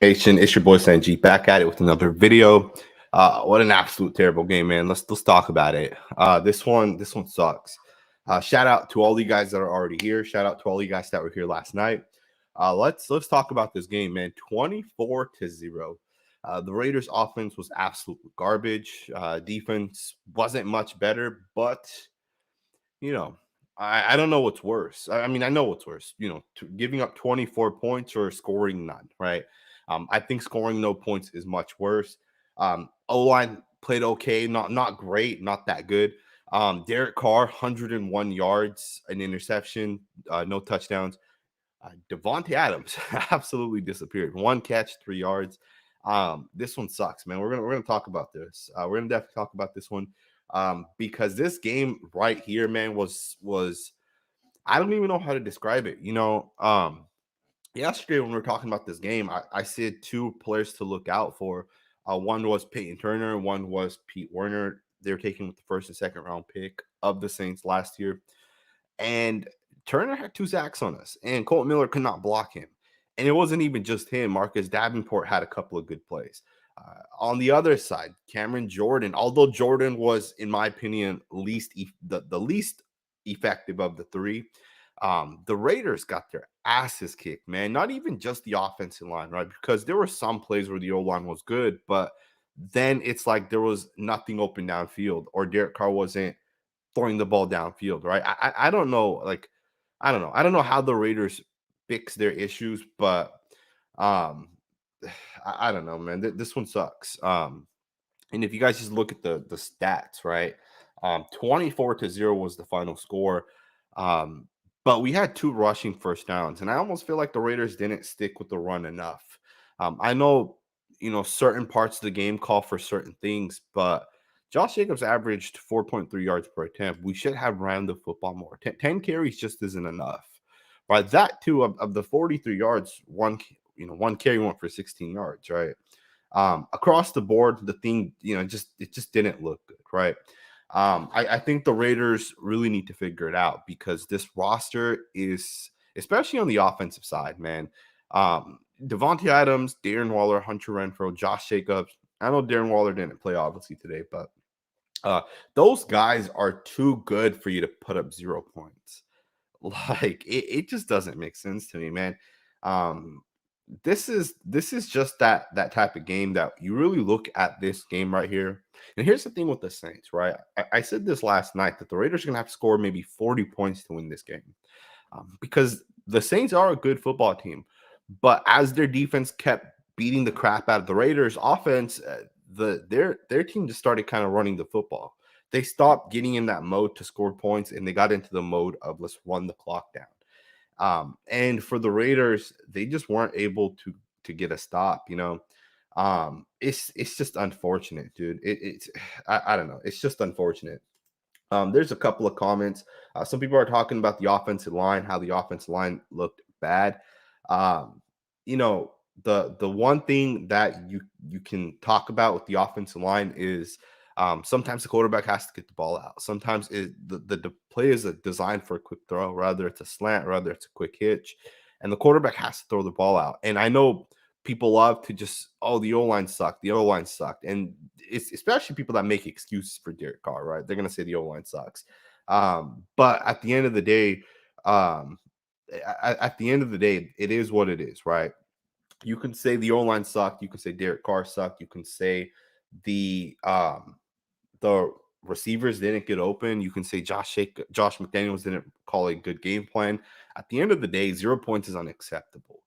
Nation, it's your boy Sanjeet back at it with another video. What an absolute terrible game, man. Let's talk about it. This one sucks. Shout out to all you guys that are already here. Shout out to all you guys that were here last night. Let's talk about this game, man. 24-0. The Raiders' offense was absolute garbage. Defense wasn't much better, but you know, I don't know what's worse. I mean, I know what's worse. Giving up 24 points or scoring none, right? I think scoring no points is much worse. O-line played okay, not great, not that good. Derek Carr, 101 yards, an interception, no touchdowns. Devonte Adams absolutely disappeared. One catch, 3 yards. This one sucks, man. We're gonna talk about this. We're gonna definitely talk about this one because this game right here, man, was I don't even know how to describe it. Yesterday when we were talking about this game, I said two players to look out for. One was Peyton Turner, one was Pete Werner. They were taken with the first and second round pick of the Saints last year. And Turner had 2 sacks on us, and Colt Miller could not block him. And it wasn't even just him. Marcus Davenport had a couple of good plays. On the other side, Cameron Jordan, although Jordan was, in my opinion, the least effective of the three, the Raiders got their asses kicked, man. Not even just the offensive line, right? Because there were some plays where the O-line was good, but then it's like there was nothing open downfield, or Derek Carr wasn't throwing the ball downfield, right? I don't know, I don't know how the Raiders fix their issues, but um, I don't know, man. This one sucks. And if you guys just look at the stats, right? 24-0 was the final score. But we had 2 rushing first downs, and I almost feel like the Raiders didn't stick with the run enough. I know, certain parts of the game call for certain things, but Josh Jacobs averaged 4.3 yards per attempt. We should have ran the football more. 10 carries just isn't enough. Right? That too, of the 43 yards, one carry went for 16 yards, right? Across the board, the thing, it just didn't look good, right? I think the Raiders really need to figure it out because this roster is, especially on the offensive side, man. Devonte Adams, Darren Waller, Hunter Renfrow, Josh Jacobs. I know Darren Waller didn't play obviously today, but those guys are too good for you to put up 0 points. Like it just doesn't make sense to me, man. Um, this is just that type of game that you really look at this game right here. And here's the thing with the Saints, right? I said this last night that the Raiders are gonna have to score maybe 40 points to win this game, because the Saints are a good football team, but as their defense kept beating the crap out of the Raiders offense, their team just started kind of running the football. They stopped getting in that mode to score points, and they got into the mode of let's run the clock down. And for the Raiders, they just weren't able to get a stop. It's just unfortunate, dude. It's I don't know. It's just unfortunate. There's a couple of comments. Some people are talking about the offensive line, how the offensive line looked bad. Um, the one thing that you can talk about with the offensive line is sometimes the quarterback has to get the ball out. Sometimes the play is designed for a quick throw, rather it's a slant, rather it's a quick hitch, and the quarterback has to throw the ball out. And I know people love to just, oh, the O-line sucked, the O-line sucked, and it's especially people that make excuses for Derek Carr, right? They're gonna say the O-line sucks, but at the end of the day, um, at the end of the day, it is what it is, right? You can say the O-line sucked, you can say Derek Carr sucked, you can say the receivers didn't get open. You can say Josh McDaniels didn't call a good game plan. At the end of the day, 0 points is unacceptable.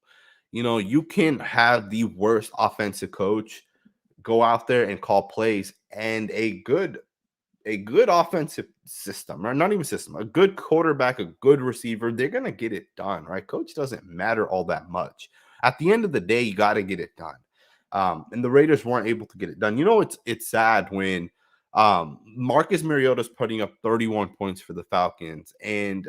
You can have the worst offensive coach go out there and call plays, and a good offensive system, or not even system, a good quarterback, a good receiver, they're gonna get it done, right? Coach doesn't matter all that much. At the end of the day, you got to get it done. And the Raiders weren't able to get it done. It's sad when Marcus Mariota's putting up 31 points for the Falcons, and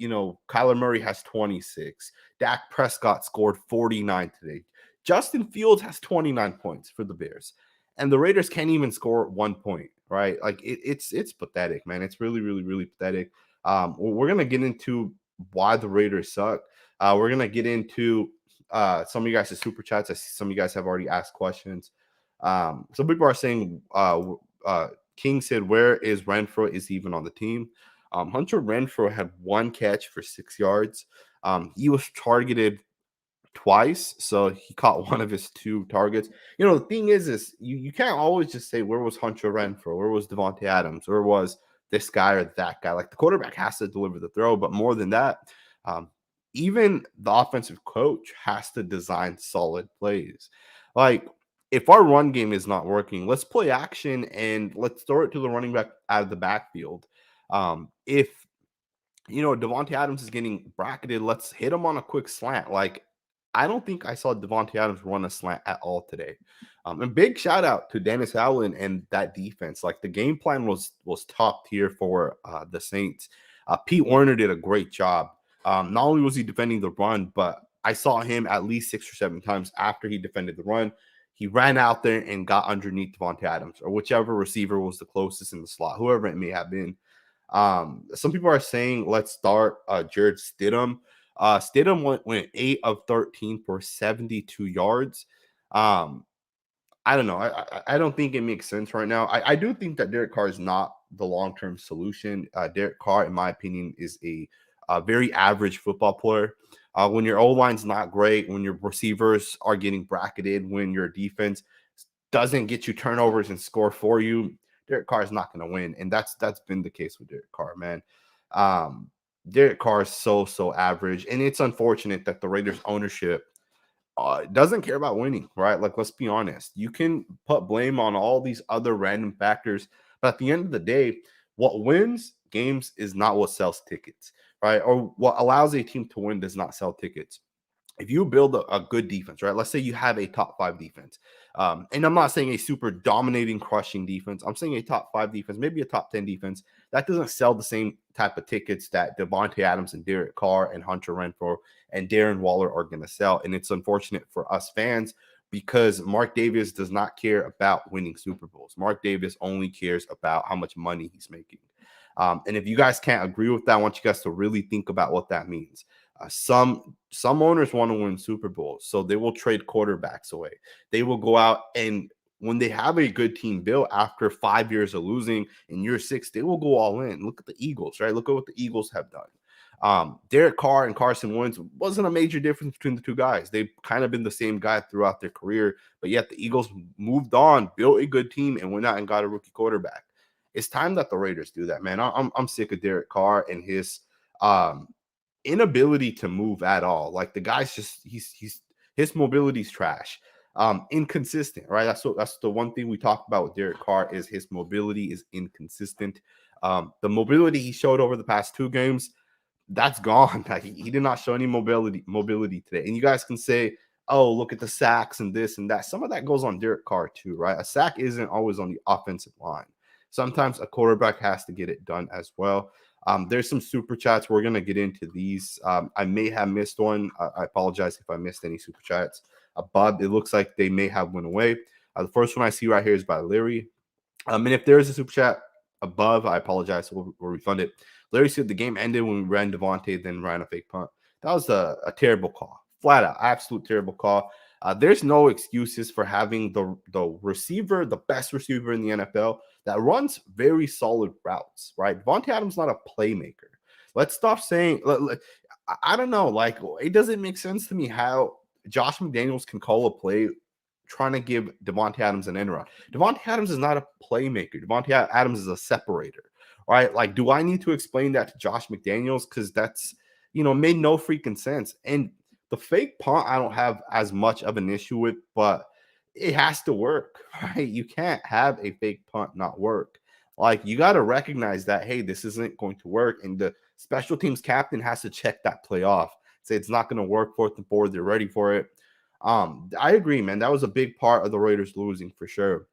Kyler Murray has 26. Dak Prescott scored 49 today. Justin Fields has 29 points for the Bears, and the Raiders can't even score 1 point, right? Like it's pathetic, man. It's really, really, really pathetic. We're gonna get into why the Raiders suck. We're gonna get into some of you guys' super chats. I see some of you guys have already asked questions. Some people are saying, King said, where is Renfro? Is he even on the team? Hunter Renfro had 1 catch for 6 yards. He was targeted twice, so he caught one of his 2 targets. The thing is you can't always just say, where was Hunter Renfro? Where was Devonte Adams? Where was this guy or that guy? Like, the quarterback has to deliver the throw, but more than that, um, even the offensive coach has to design solid plays. Like, if our run game is not working, let's play action and let's throw it to the running back out of the backfield. If Devonte Adams is getting bracketed, let's hit him on a quick slant. Like, I don't think I saw Devonte Adams run a slant at all today. And big shout out to Dennis Allen and that defense. Like, the game plan was top tier for the Saints. Pete Werner did a great job. Not only was he defending the run, but I saw him at least 6 or 7 times after he defended the run. He ran out there and got underneath Devonte Adams or whichever receiver was the closest in the slot, whoever it may have been. Some people are saying let's start Jared Stidham. Stidham went 8 of 13 for 72 yards. I don't know. I don't think it makes sense right now. I do think that Derek Carr is not the long-term solution. Derek Carr, in my opinion, is a very average football player. When your O-line's not great, when your receivers are getting bracketed, when your defense doesn't get you turnovers and score for you, Derek Carr is not going to win. And that's been the case with Derek Carr, man. Derek Carr is so average. And it's unfortunate that the Raiders ownership doesn't care about winning, right? Like, let's be honest. You can put blame on all these other random factors, but at the end of the day, what wins games is not what sells tickets, right? Or what allows a team to win does not sell tickets. If you build a good defense, right? Let's say you have a top 5 defense. And I'm not saying a super dominating, crushing defense. I'm saying a top 5 defense, maybe a top 10 defense. That doesn't sell the same type of tickets that Devonte Adams and Derek Carr and Hunter Renfro and Darren Waller are going to sell. And it's unfortunate for us fans because Mark Davis does not care about winning Super Bowls. Mark Davis only cares about how much money he's making. And if you guys can't agree with that, I want you guys to really think about what that means. Some owners want to win Super Bowls, so they will trade quarterbacks away. They will go out and when they have a good team built after 5 years of losing, in year 6, they will go all in. Look at the Eagles, right? Look at what the Eagles have done. Derek Carr and Carson Wentz wasn't a major difference between the two guys. They've kind of been the same guy throughout their career, but yet the Eagles moved on, built a good team, and went out and got a rookie quarterback. It's time that the Raiders do that, man. I'm sick of Derek Carr and his inability to move at all. Like, the guy's just his mobility's trash. Inconsistent, right? That's the one thing we talk about with Derek Carr is his mobility is inconsistent. The mobility he showed over the past 2 games, that's gone. Like, he did not show any mobility today. And you guys can say, oh, look at the sacks and this and that. Some of that goes on Derek Carr too, right? A sack isn't always on the offensive line. Sometimes a quarterback has to get it done as well. There's some super chats. We're going to get into these. I may have missed one. I apologize if I missed any super chats. Bob, it looks like they may have went away. The first one I see right here is by Larry. And if there is a super chat above, I apologize. We'll refund it. Larry said the game ended when we ran Devonte, then ran a fake punt. That was a terrible call. Flat out, absolute terrible call. There's no excuses for having the receiver, the best receiver in the NFL that runs very solid routes, right? Devonte Adams not a playmaker. Let's stop saying, I don't know, like, it doesn't make sense to me how Josh McDaniels can call a play trying to give Devonte Adams an end run. Devonte Adams is not a playmaker. Devonte Adams is a separator, right? Like, do I need to explain that to Josh McDaniels? Because that's, made no freaking sense. And the fake punt, I don't have as much of an issue with, but it has to work, right? You can't have a fake punt not work. Like, you got to recognize that, hey, this isn't going to work. And the special teams captain has to check that play off. Say it's not going to work, 4th and 4. They're ready for it. I agree, man. That was a big part of the Raiders losing for sure.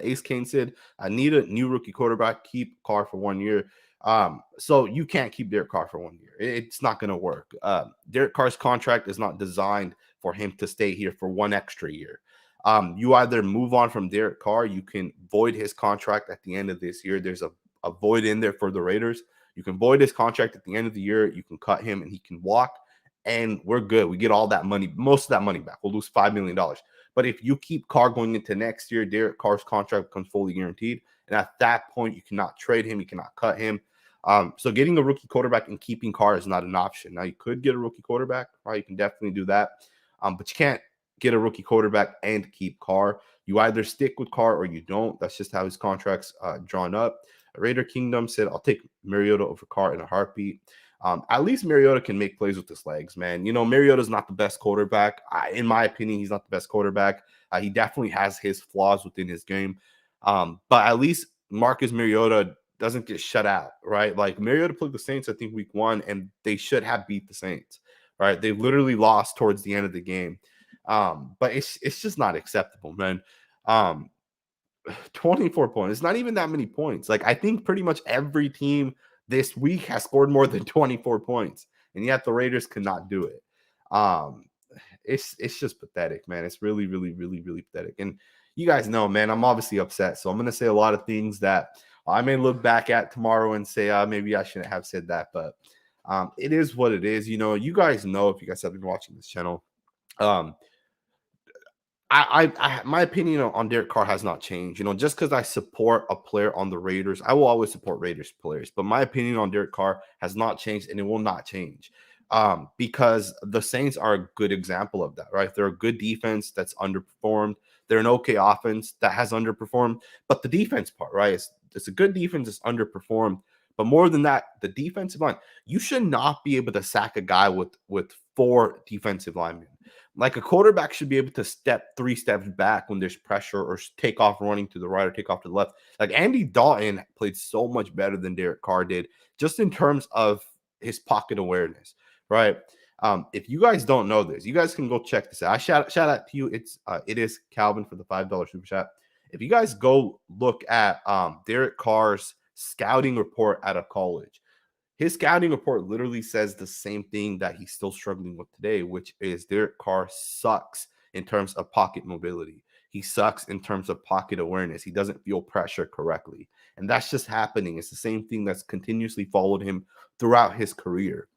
Ace Kane said, I need a new rookie quarterback. Keep Carr for 1 year. So you can't keep Derek Carr for 1 year. It's not going to work. Derek Carr's contract is not designed for him to stay here for 1 extra year. You either move on from Derek Carr, you can void his contract at the end of this year. There's a void in there for the Raiders. You can void his contract at the end of the year. You can cut him and he can walk. and we're good. We get all that money, most of that money back. We'll lose $5 million. But if you keep Carr going into next year, Derek Carr's contract becomes fully guaranteed. And at that point, you cannot trade him. You cannot cut him. So getting a rookie quarterback and keeping Carr is not an option. Now, you could get a rookie quarterback, right? You can definitely do that. But you can't get a rookie quarterback and keep Carr. You either stick with Carr or you don't. That's just how his contract's drawn up. Raider Kingdom said, I'll take Mariota over Carr in a heartbeat. At least Mariota can make plays with his legs, man. Mariota's not the best quarterback. In my opinion, he's not the best quarterback. He definitely has his flaws within his game. But at least Marcus Mariota doesn't get shut out, right? Like, Mariota played the Saints, I think, week 1, and they should have beat the Saints, right? They literally lost towards the end of the game. But it's just not acceptable, man. 24 points. It's not even that many points. Like, I think pretty much every team this week has scored more than 24 points, and yet the Raiders could not do it. It's just pathetic, man. It's really, really, really, really pathetic. And you guys know, man, I'm obviously upset. So I'm going to say a lot of things that I may look back at tomorrow and say, maybe I shouldn't have said that. But it is what it is. You guys know, if you guys have been watching this channel, my opinion on Derek Carr has not changed. Just because I support a player on the Raiders, I will always support Raiders players. But my opinion on Derek Carr has not changed, and it will not change. Because the Saints are a good example of that, right? They're a good defense that's underperformed. They're an okay offense that has underperformed. But the defense part, right? It's a good defense that's underperformed. But more than that, the defensive line, you should not be able to sack a guy with 4 defensive linemen. Like, a quarterback should be able to step 3 steps back when there's pressure, or take off running to the right or take off to the left. Like, Andy Dalton played so much better than Derek Carr did, just in terms of his pocket awareness, right? If you guys don't know this, you guys can go check this out. I shout out to you. It is Calvin for the $5 super chat. If you guys go look at Derek Carr's scouting report out of college, his scouting report literally says the same thing that he's still struggling with today, which is Derek Carr sucks in terms of pocket mobility. He sucks in terms of pocket awareness. He doesn't feel pressure correctly. And that's just happening. It's the same thing that's continuously followed him throughout his career.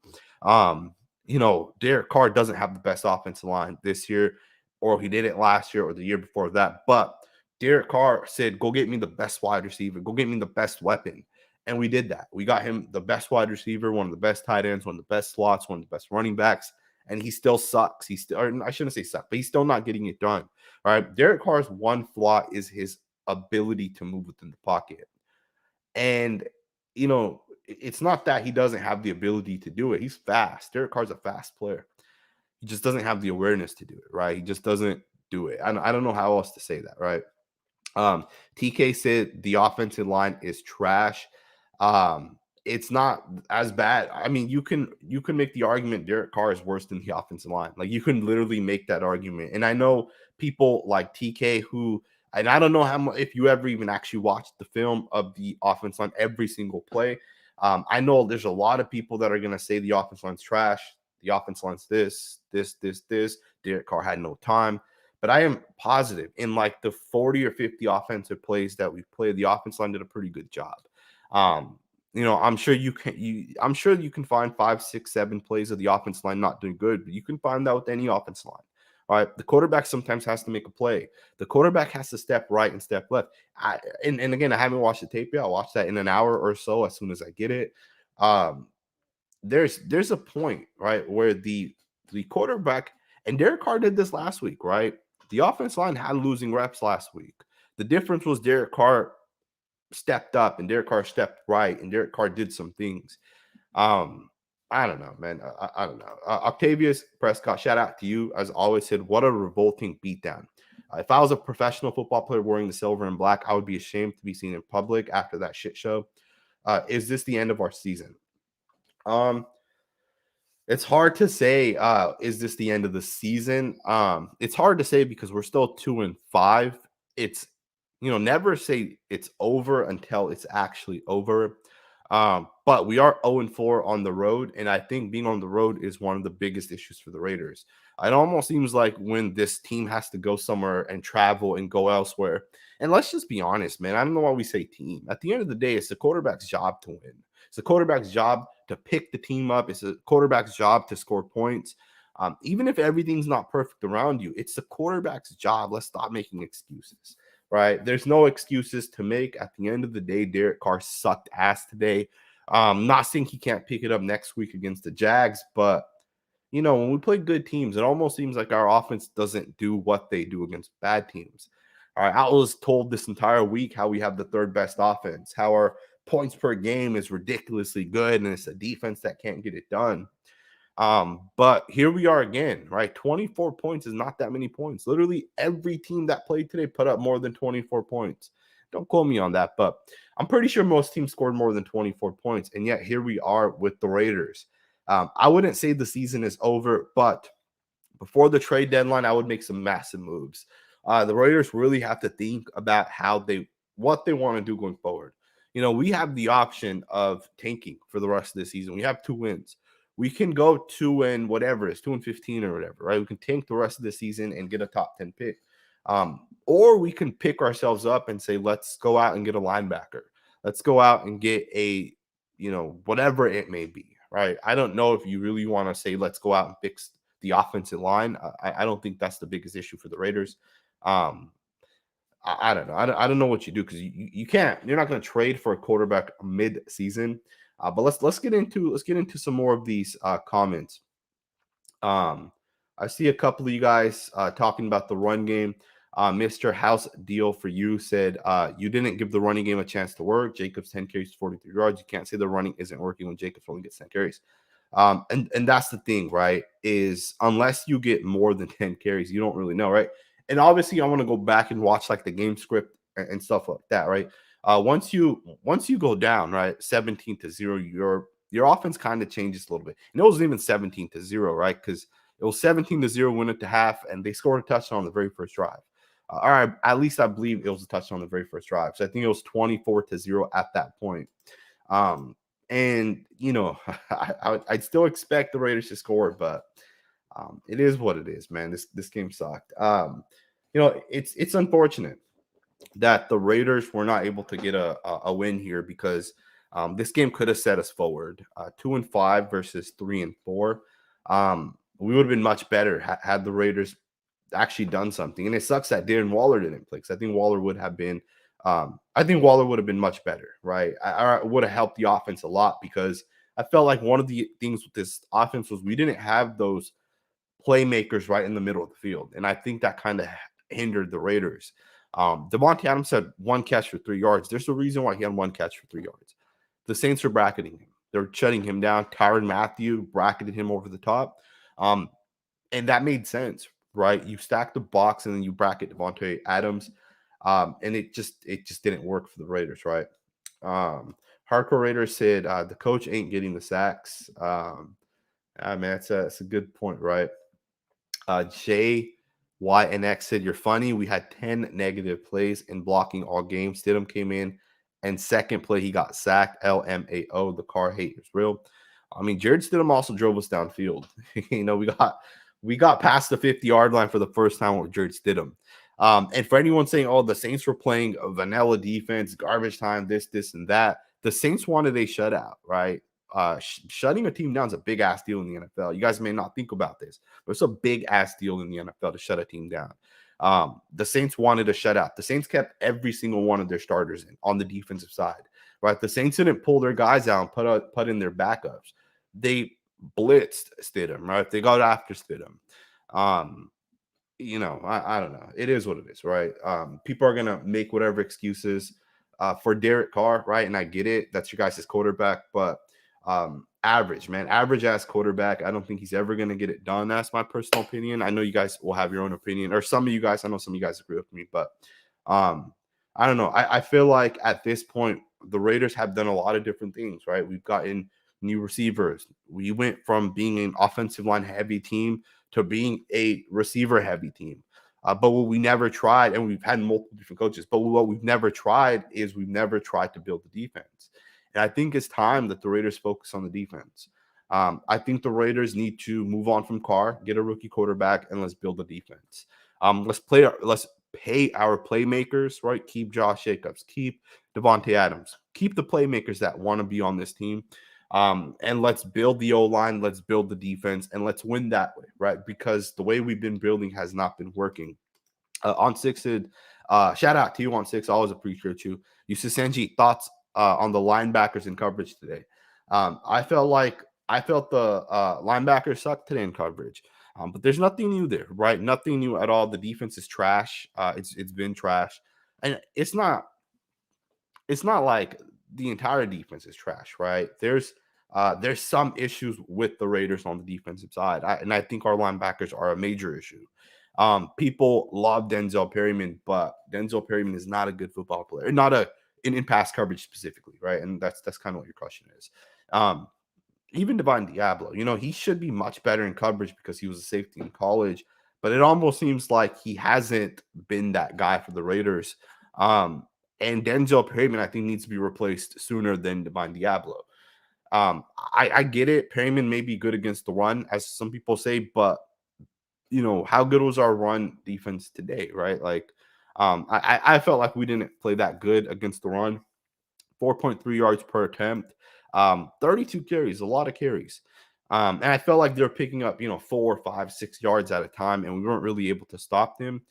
Derek Carr doesn't have the best offensive line this year, or he didn't last year or the year before that. But Derek Carr said, go get me the best wide receiver. Go get me the best weapon. And we did that. We got him the best wide receiver, one of the best tight ends, one of the best slots, one of the best running backs, and he still sucks. I shouldn't say suck, but he's still not getting it done. All right. Derek Carr's one flaw is his ability to move within the pocket. And, it's not that he doesn't have the ability to do it. He's fast. Derek Carr's a fast player. He just doesn't have the awareness to do it, right? He just doesn't do it. I don't know how else to say that, right? TK said the offensive line is trash. It's not as bad. I mean, you can make the argument Derek Carr is worse than the offensive line. Like, you can literally make that argument. And I know people like TK and I don't know how much, if you ever even actually watched the film of the offensive line, every single play. I know there's a lot of people that are going to say the offensive line's trash. The offensive line's this. Derek Carr had no time. But I am positive in like the 40 or 50 offensive plays that we've played, the offensive line did a pretty good job. I'm sure you can find 5, 6, 7 plays of the offensive line not doing good, but you can find that with any offensive line. All right. The quarterback sometimes has to make a play. The quarterback has to step right and step left. And again, I haven't watched the tape yet. I'll watch that in an hour or so as soon as I get it. There's a point, right, where the quarterback, and Derek Carr did this last week, right? The offensive line had losing reps last week. The difference was Derek Carr stepped up and Derek Carr stepped right and Derek Carr did some things. I don't know, man. I don't know. Octavius Prescott, shout out to you. As always said, what a revolting beatdown. If I was a professional football player wearing the silver and black, I would be ashamed to be seen in public after that shit show. Is this the end of our season? It's hard to say, is this the end of the season? It's hard to say because we're still 2-5. It's, never say it's over until it's actually over. But we are 0-4 on the road, and I think being on the road is one of the biggest issues for the Raiders. It almost seems like when this team has to go somewhere and travel and go elsewhere, and let's just be honest, man, I don't know why we say team. At the end of the day, it's the quarterback's job to win. It's the quarterback's job to pick the team up. It's a quarterback's job to score points. Even if everything's not perfect around you, it's the quarterback's job. Let's stop making excuses, right? There's no excuses to make. At the end of the day, Derek Carr sucked ass today. Not saying he can't pick it up next week against the Jags, but when we play good teams, it almost seems like our offense doesn't do what they do against bad teams. All right, I was told this entire week how we have the third best offense, how our points per game is ridiculously good, and it's a defense that can't get it done. But here we are again, right? 24 points is not that many points. Literally every team that played today put up more than 24 points. Don't quote me on that, but I'm pretty sure most teams scored more than 24 points. And yet here we are with the Raiders. I wouldn't say the season is over, but before the trade deadline, I would make some massive moves. The Raiders really have to think about what they want to do going forward. We have the option of tanking for the rest of the season. We have 2 wins. We can go 2 and whatever it is, 2-15 or whatever, right? We can tank the rest of the season and get a top 10 pick. Or we can pick ourselves up and say, let's go out and get a linebacker. Let's go out and get whatever it may be, right? I don't know if you really want to say, let's go out and fix the offensive line. I don't think that's the biggest issue for the Raiders. I don't know. I don't know what you do because you can't. You're not going to trade for a quarterback mid-season. But let's get into some more of these comments. I see a couple of you guys talking about the run game. Mr. House Deal for you said you didn't give the running game a chance to work. Jacobs 10 carries, 43 yards. You can't say the running isn't working when Jacobs only gets 10 carries. And that's the thing, right? Is unless you get more than 10 carries, you don't really know, right? And obviously, I want to go back and watch like the game script and stuff like that, right? Once you go down, right, 17-0, your offense kind of changes a little bit. And it wasn't even 17-0, right? Because it was 17-0, win it to half, and they scored a touchdown on the very first drive. All right, at least I believe it was a touchdown on the very first drive. So I think it was 24-0 at that point. And I'd still expect the Raiders to score, but it is what it is, man. This game sucked. It's unfortunate that the Raiders were not able to get a win here because this game could have set us forward. 2-5 versus 3-4. We would have been much better had the Raiders actually done something. And it sucks that Darren Waller didn't play because I think Waller would have been much better, right? I would have helped the offense a lot because I felt like one of the things with this offense was we didn't have those playmakers right in the middle of the field. And I think that kind of hindered the Raiders. Devonte Adams had 1 catch for 3 yards. There's a reason why he had 1 catch for 3 yards. The Saints are bracketing him. They're shutting him down. Tyrann Mathieu bracketed him over the top. And that made sense, right? You stack the box and then you bracket Devonte Adams. And it just didn't work for the Raiders, right? Hardcore Raiders said the coach ain't getting the sacks. Man, that's a good point, right? JYNX said, you're funny. We had 10 negative plays in blocking all game. Stidham came in, and second play, he got sacked. LMAO, the Carr hate is real. I mean, Jared Stidham also drove us downfield. We got past the 50-yard line for the first time with Jared Stidham. And for anyone saying, oh, the Saints were playing a vanilla defense, garbage time, this, and that, the Saints wanted a shutout, right? Shutting a team down is a big ass deal in the NFL. You guys may not think about this, but it's a big ass deal in the NFL to shut a team down. The Saints wanted a shutout. The Saints kept every single one of their starters in on the defensive side, right? The Saints didn't pull their guys out and put in their backups. They blitzed Stidham, right? They got after Stidham. I don't know. It is what it is, right? People are gonna make whatever excuses for Derek Carr, right? And I get it. That's your guys' quarterback, but average ass quarterback. I don't think he's ever going to get it done. That's my personal opinion. I know you guys will have your own opinion, or some of you guys, I know some of you guys agree with me, but I don't know. I feel like at this point, the Raiders have done a lot of different things, right? We've gotten new receivers. We went from being an offensive line heavy team to being a receiver heavy team. But what we never tried, and we've had multiple different coaches, but what we've never tried is we've never tried to build the defense. And I think it's time that the Raiders focus on the defense. I think the Raiders need to move on from Carr, get a rookie quarterback, and let's build the defense. Let's pay our playmakers, right? Keep Josh Jacobs, keep Devonte Adams, keep the playmakers that want to be on this team. And let's build the O-line, let's build the defense, and let's win that way, right? Because the way we've been building has not been working. On Six, shout out to you on Six. Always appreciate you. Yusuf Senji, thoughts on the linebackers in coverage today? I felt the linebackers sucked today in coverage, but there's nothing new there, right? Nothing new at all. The defense is trash. It's been trash, and it's not like the entire defense is trash, right? There's some issues with the Raiders on the defensive side, and I think our linebackers are a major issue. People love Denzel Perryman, but Denzel Perryman is not a good football player, not in pass coverage specifically, right? And that's kind of what your question is. Um, Even Devon Diablo, he should be much better in coverage because he was a safety in college, but it almost seems like he hasn't been that guy for the Raiders. Um, and Denzel Perryman, I think, needs to be replaced sooner than Devon Diablo. I get it. Perryman may be good against the run, as some people say, but how good was our run defense today, right? Like, I felt like we didn't play that good against the run. 4.3 yards per attempt, 32 carries, a lot of carries. And I felt like they're picking up, 4, 5, 6 yards at a time, and we weren't really able to stop them.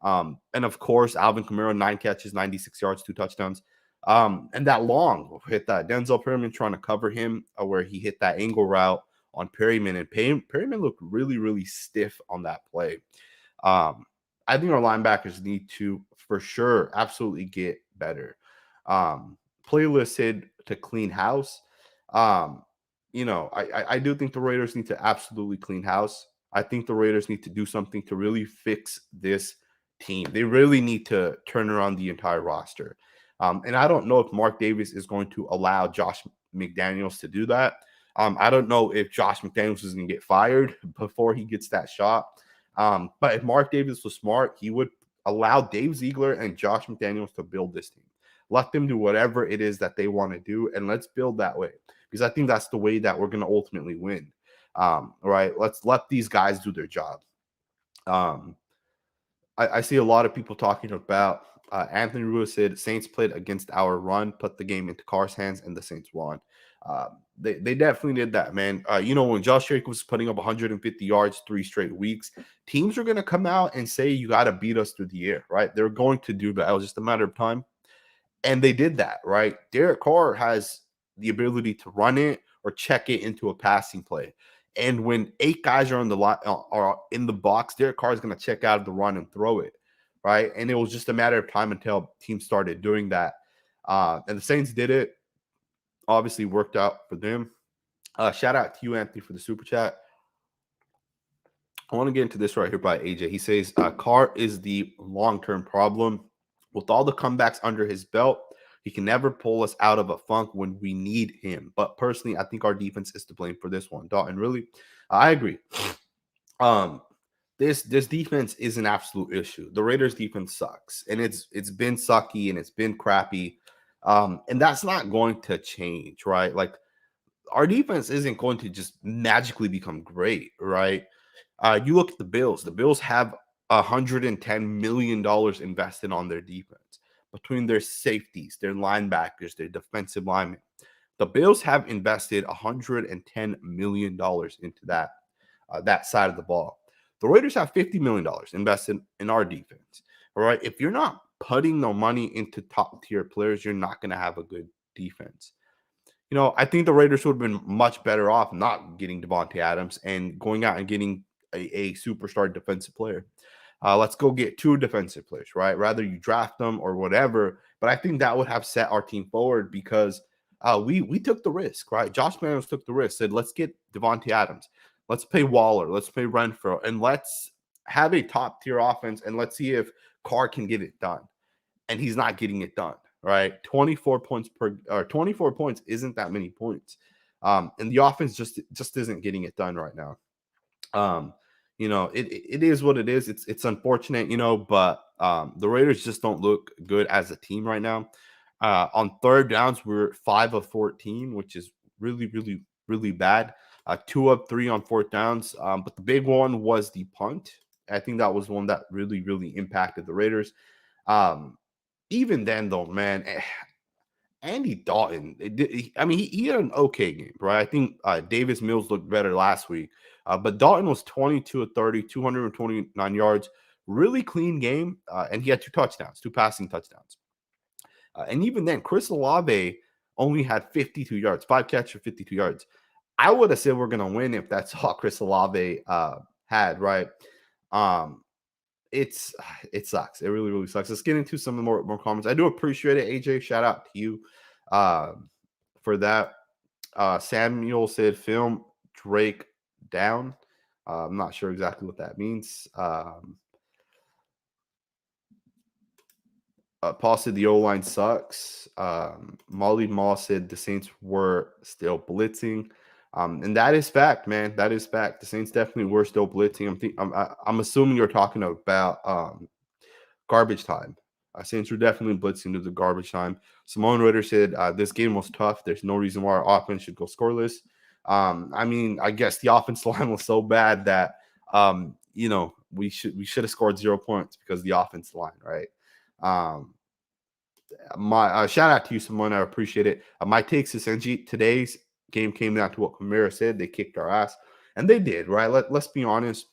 And of course, Alvin Kamara, 9 catches, 96 yards, 2 touchdowns. And that long hit that Denzel Perryman trying to cover him, where he hit that angle route on Perryman, and Perryman looked really, really stiff on that play. Um, I think our linebackers need to, for sure, absolutely get better. Um, Playlist said to clean house. Um, I do think the Raiders need to absolutely clean house. I think the Raiders need to do something to really fix this team. They really need to turn around the entire roster. And I don't know if Mark Davis is going to allow Josh McDaniels to do that. I don't know if Josh McDaniels is going to get fired before he gets that shot. But if Mark Davis was smart, he would allow Dave Ziegler and Josh McDaniels to build this team. Let them do whatever it is that they want to do, and let's build that way, because I think that's the way that we're going to ultimately win. Right? Let's let these guys do their job. Um, I see a lot of people talking about Anthony Ruiz said Saints played against our run, put the game into Carr's hands, and the Saints won. They definitely did that, man. When Josh Jacobs was putting up 150 yards 3 straight weeks, teams are going to come out and say you got to beat us through the air, right? They're going to do that. It was just a matter of time. And they did that, right? Derek Carr has the ability to run it or check it into a passing play. And when 8 guys are on the line, are in the box, Derek Carr is going to check out of the run and throw it, right? And it was just a matter of time until teams started doing that. And the Saints did it. Obviously worked out for them. Shout out to you, Anthony, for the super chat. I want to get into this right here by AJ. He says, Carr is the long-term problem. With all the comebacks under his belt, he can never pull us out of a funk when we need him. But personally, I think our defense is to blame for this one. Dalton, really? I agree. This defense is an absolute issue. The Raiders defense sucks, and it's been sucky and it's been crappy. And that's not going to change, right? Like, our defense isn't going to just magically become great, right? You look at the Bills. The Bills have $110 million invested on their defense between their safeties, their linebackers, their defensive linemen. The Bills have invested $110 million into that side of the ball. The Raiders have $50 million invested in our defense. All right. If you're not putting no money into top tier players, you're not going to have a good defense. I think the Raiders would have been much better off not getting Devonte Adams and going out and getting a superstar defensive player. Let's go get 2 defensive players, right? Rather you draft them or whatever. But I think that would have set our team forward because we took the risk, right? Josh McDaniels took the risk, said, let's get Devonte Adams. Let's pay Waller. Let's pay Renfro. And let's have a top tier offense. And let's see if Carr can get it done. And he's not getting it done. Right, 24 points isn't that many points, and the offense just isn't getting it done right now. It is what it is. It's unfortunate, but the Raiders just don't look good as a team right now. On third downs, we're 5 of 14, which is really, really, really bad. 2 of 3 on fourth downs, but the big one was the punt. I think that was one that really, really impacted the Raiders. Even then, though, man, Andy Dalton, I mean, he had an okay game, right? I think Davis Mills looked better last week, but Dalton was 22 of 30, 229 yards, really clean game, and he had two touchdowns, two passing touchdowns. And even then, Chris Olave only had 52 yards, five catches for 52 yards. I would have said we're going to win if that's all Chris Olave had, right? Um, it's it sucks. It really, really sucks. Let's get into some more comments. I do appreciate it, AJ. Shout out to you for that. Samuel said, "Film Drake down." I'm not sure exactly what that means. Paul said the O line sucks. Molly Moss said the Saints were still blitzing. And that is fact, man. That is fact. The Saints definitely were still blitzing. I'm assuming you're talking about garbage time. Saints were definitely blitzing to the garbage time. Simone Ritter said this game was tough. There's no reason why our offense should go scoreless. I mean, I guess the offense line was so bad that we should have scored 0 points because the offense line, right? My shout out to you, Simone. I appreciate it. My takes essentially today's game came down to what Kamara said. They kicked our ass, and they did, right? Let's be honest.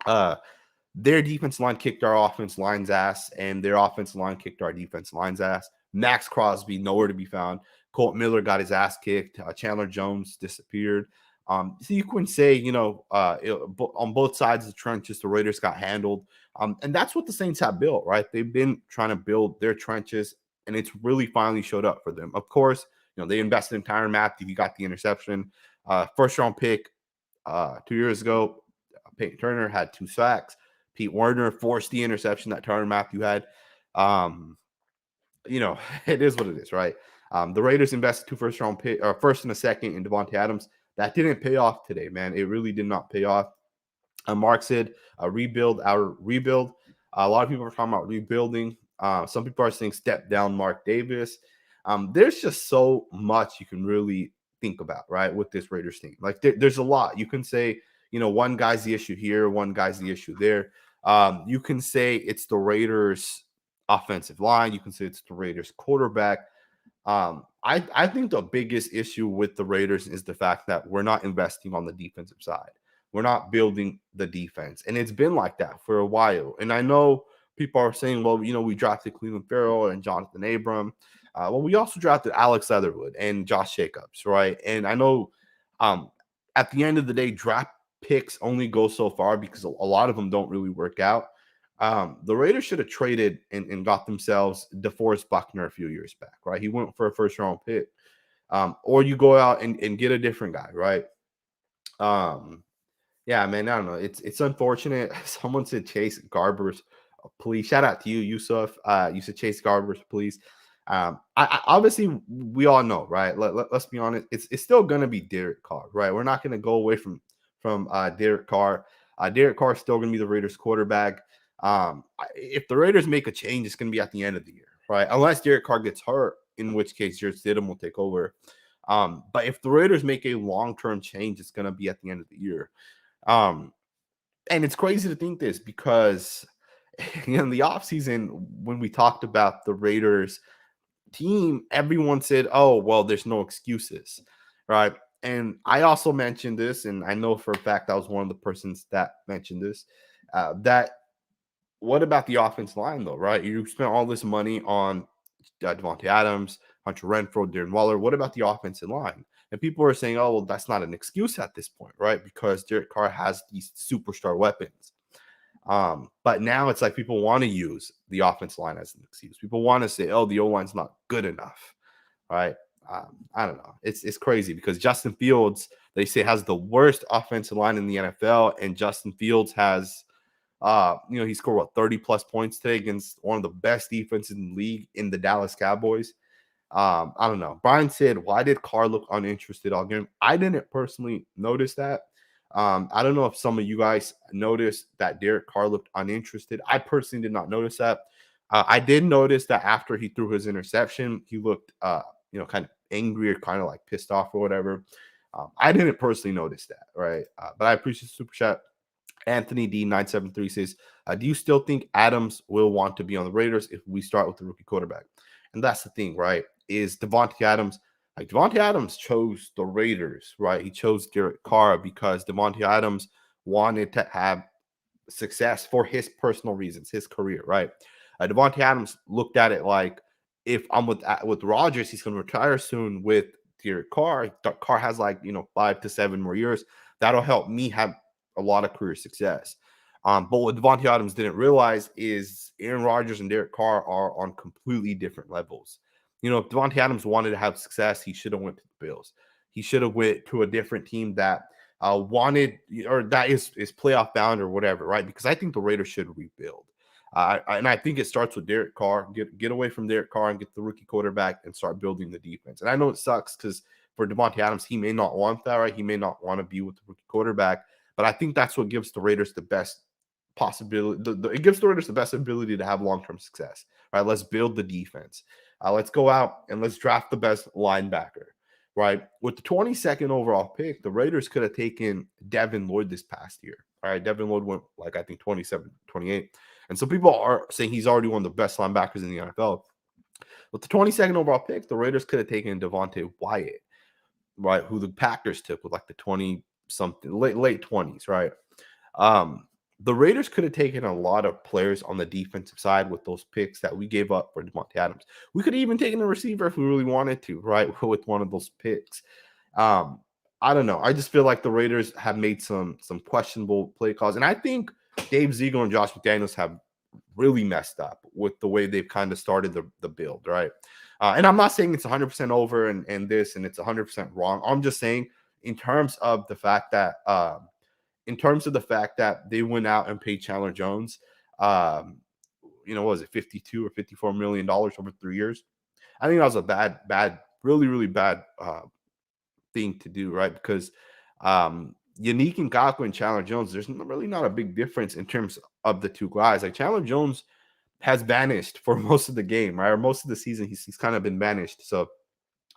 Their defense line kicked our offense line's ass, and their offense line kicked our defense line's ass. Max Crosby nowhere to be found. Colt Miller got his ass kicked. Chandler Jones disappeared. So you couldn't say, on both sides of the trenches, the Raiders got handled. And that's what the Saints have built, right? They've been trying to build their trenches, and it's really finally showed up for them. Of course, they invested in Tyrann Matthew. He got the interception. First round pick 2 years ago. Peyton Turner had 2 sacks. Pete Werner forced the interception that Tyrann Matthew had. It is what it is, right? The Raiders invested 2 first round pick, first and a second in Devonte Adams. That didn't pay off today, man. It really did not pay off. Mark said, rebuild our rebuild. A lot of people are talking about rebuilding. Some people are saying step down Mark Davis. There's just so much you can really think about, right, with this Raiders team. Like there's a lot. You can say, one guy's the issue here, one guy's the issue there. You can say it's the Raiders offensive line. You can say it's the Raiders quarterback. I think the biggest issue with the Raiders is the fact that we're not investing on the defensive side. We're not building the defense. And it's been like that for a while. And I know people are saying, well, we drafted Cleveland Farrell and Jonathan Abram. Well, we also drafted Alex Leatherwood and Josh Jacobs, right? And I know at the end of the day, draft picks only go so far because a lot of them don't really work out. The Raiders should have traded and got themselves DeForest Buckner a few years back, right? He went for a first round pick. Or you go out and get a different guy, right? Yeah, man, I don't know. It's unfortunate. Someone said Chase Garbers, please. Shout out to you, Yusuf. You said Chase Garbers, please. I obviously we all know, right? Let's be honest. It's still gonna be Derek Carr, right? We're not gonna go away from Derek Carr. Derek Carr is still gonna be the Raiders quarterback. If the Raiders make a change, it's gonna be at the end of the year, right? Unless Derek Carr gets hurt, in which case Jared Stidham will take over. But if the Raiders make a long-term change, it's gonna be at the end of the year. And it's crazy to think this because in the offseason, when we talked about the Raiders team, everyone said, oh, well, there's no excuses, right? And I also mentioned this, and I know for a fact I was one of the persons that mentioned this, that what about the offense line, though, right? You spent all this money on Devonte Adams, Hunter Renfrow, Darren Waller. What about the offensive line? And people are saying, oh, well, that's not an excuse at this point, right? Because Derek Carr has these superstar weapons. But now it's like people want to use the offensive line as an excuse. People want to say, oh, the O-line's not good enough, right? I don't know. It's crazy because Justin Fields, they say, has the worst offensive line in the NFL, and Justin Fields has he scored 30 plus points today against one of the best defenses in the league in the Dallas Cowboys. I don't know. Brian said, why did Carr look uninterested all game? I didn't personally notice that. I don't know if some of you guys noticed that Derek Carr looked uninterested. I personally did not notice that. I did notice that after he threw his interception, he looked, kind of angry or kind of like pissed off or whatever. I didn't personally notice that, right? But I appreciate the super chat. Anthony D973 says, do you still think Adams will want to be on the Raiders if we start with the rookie quarterback? And that's the thing, right? is Devonte Adams. Like Devonte Adams chose the Raiders, right? He chose Derek Carr because Devonte Adams wanted to have success for his personal reasons, his career, right? Devonte Adams looked at it like, if I'm with Rodgers, he's going to retire soon. With Derek Carr, Carr has like 5 to 7 more years. That'll help me have a lot of career success. But what Devonte Adams didn't realize is Aaron Rodgers and Derek Carr are on completely different levels. If Devonte Adams wanted to have success, he should have went to the Bills. He should have went to a different team that wanted, or that is playoff bound or whatever, right? Because I think the Raiders should rebuild. And I think it starts with Derek Carr. Get away from Derek Carr and get the rookie quarterback and start building the defense. And I know it sucks because for Devonte Adams, he may not want that, right? He may not want to be with the rookie quarterback. But I think that's what gives the Raiders the best possibility. It gives the Raiders the best ability to have long-term success, right? Let's build the defense. Let's go out and let's draft the best linebacker, right? With the 22nd overall pick, the Raiders could have taken Devin Lloyd this past year. All right, Devin Lloyd went like, I think, 27, 28. And so people are saying he's already one of the best linebackers in the NFL. With the 22nd overall pick, the Raiders could have taken Devonte Wyatt, right, who the Packers took with like the 20-something, late 20s, right? The Raiders could have taken a lot of players on the defensive side with those picks that we gave up for Devonte Adams. We could have even taken a receiver if we really wanted to, right, with one of those picks. I don't know. I just feel like the Raiders have made some questionable play calls. And I think Dave Ziegler and Josh McDaniels have really messed up with the way they've kind of started the build, right? And I'm not saying it's 100% over and this and it's 100% wrong. I'm just saying in terms of the fact that they went out and paid Chandler Jones, what was it, 52 or 54 million dollars over 3 years? I think that was a bad, really, really bad thing to do, right? Because Yannick Ngakoue and Chandler Jones, there's really not a big difference in terms of the two guys. Like Chandler Jones has vanished for most of the game, right? Or most of the season, he's kind of been vanished. So,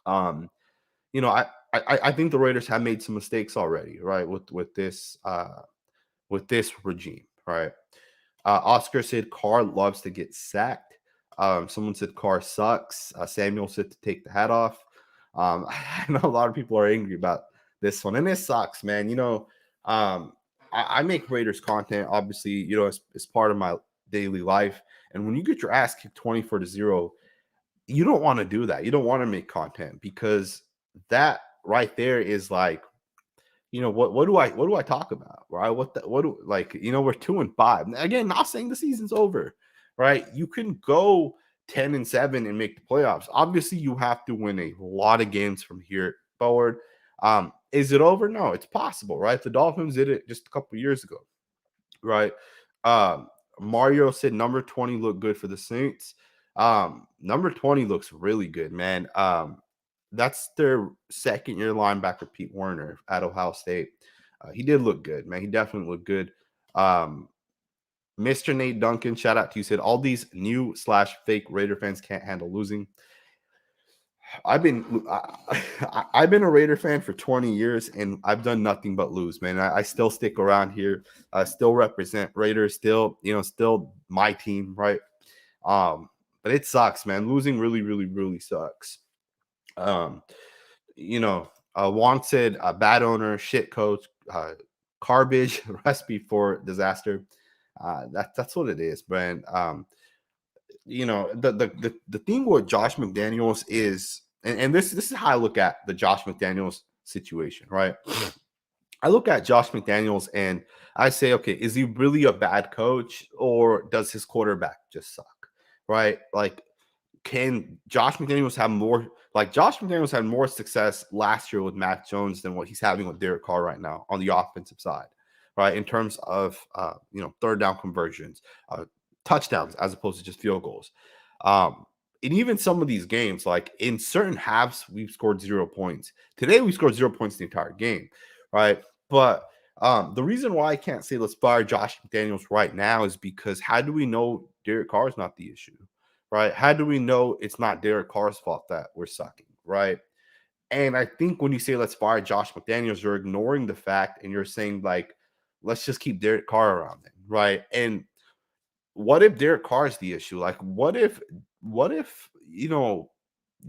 I think the Raiders have made some mistakes already, right? With this regime, right? Oscar said Carr loves to get sacked. Someone said Carr sucks. Samuel said to take the hat off. I know a lot of people are angry about this one, and it sucks, man. I make Raiders content, obviously, it's part of my daily life. And when you get your ass kicked 24-0, you don't want to do that. You don't want to make content because that right there is like, what do I talk about, right? We're 2-5. Again, not saying the season's over, right? You can go 10-7 and make the playoffs. Obviously, you have to win a lot of games from here forward. Is it over? No, it's possible, right? The Dolphins did it just a couple years ago, right? Mario said number 20 looked good for the Saints. Number 20 looks really good, man. That's their second-year linebacker, Pete Werner, at Ohio State. He did look good, man. He definitely looked good. Mr. Nate Duncan, shout out to you, said all these new/fake Raider fans can't handle losing. I've been a Raider fan for 20 years, and I've done nothing but lose, man. I still stick around here. I still represent Raiders. Still my team, right? But it sucks, man. Losing really, really, really sucks. Juan said bad owner, shit coach, garbage, recipe for disaster. That's what it is, man. The thing with Josh McDaniels is, and this is how I look at the Josh McDaniels situation, right? I look at Josh McDaniels and I say, okay, is he really a bad coach or does his quarterback just suck, right? Like, can Josh McDaniels have more? Like, Josh McDaniels had more success last year with Mac Jones than what he's having with Derek Carr right now on the offensive side, right? In terms of third down conversions, touchdowns as opposed to just field goals. And even some of these games, like in certain halves, we've scored 0 points. Today, we scored 0 points the entire game, right? But the reason why I can't say let's fire Josh McDaniels right now is because how do we know Derek Carr is not the issue, right? How do we know it's not Derek Carr's fault that we're sucking, right? And I think when you say let's fire Josh McDaniels, you're ignoring the fact and you're saying, like, let's just keep Derek Carr around then, right? And what if Derek Carr is the issue? Like, what if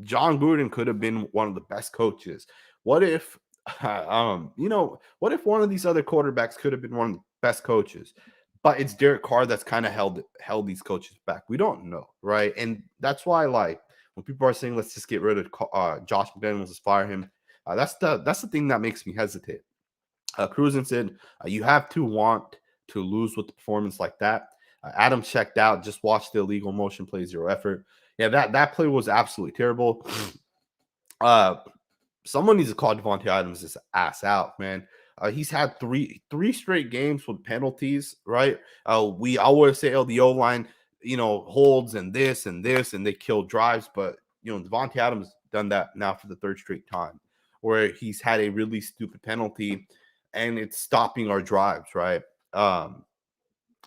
John Gruden could have been one of the best coaches. What if, what if one of these other quarterbacks could have been one of the best coaches? But it's Derek Carr that's kind of held these coaches back. We don't know, right? And that's why, like, when people are saying let's just get rid of Josh McDaniels, let's fire him, that's the thing that makes me hesitate. Cruzen said, you have to want to lose with the performance like that. Adam checked out, just watched the illegal motion play, zero effort. Yeah, that play was absolutely terrible. Uh, Someone needs to call Devonte Adams his ass out, man. He's had three straight games with penalties, right? We always say, oh, the O line, holds and this and this, and they kill drives. But Devonte Adams done that now for the third straight time, where he's had a really stupid penalty, and it's stopping our drives, right? And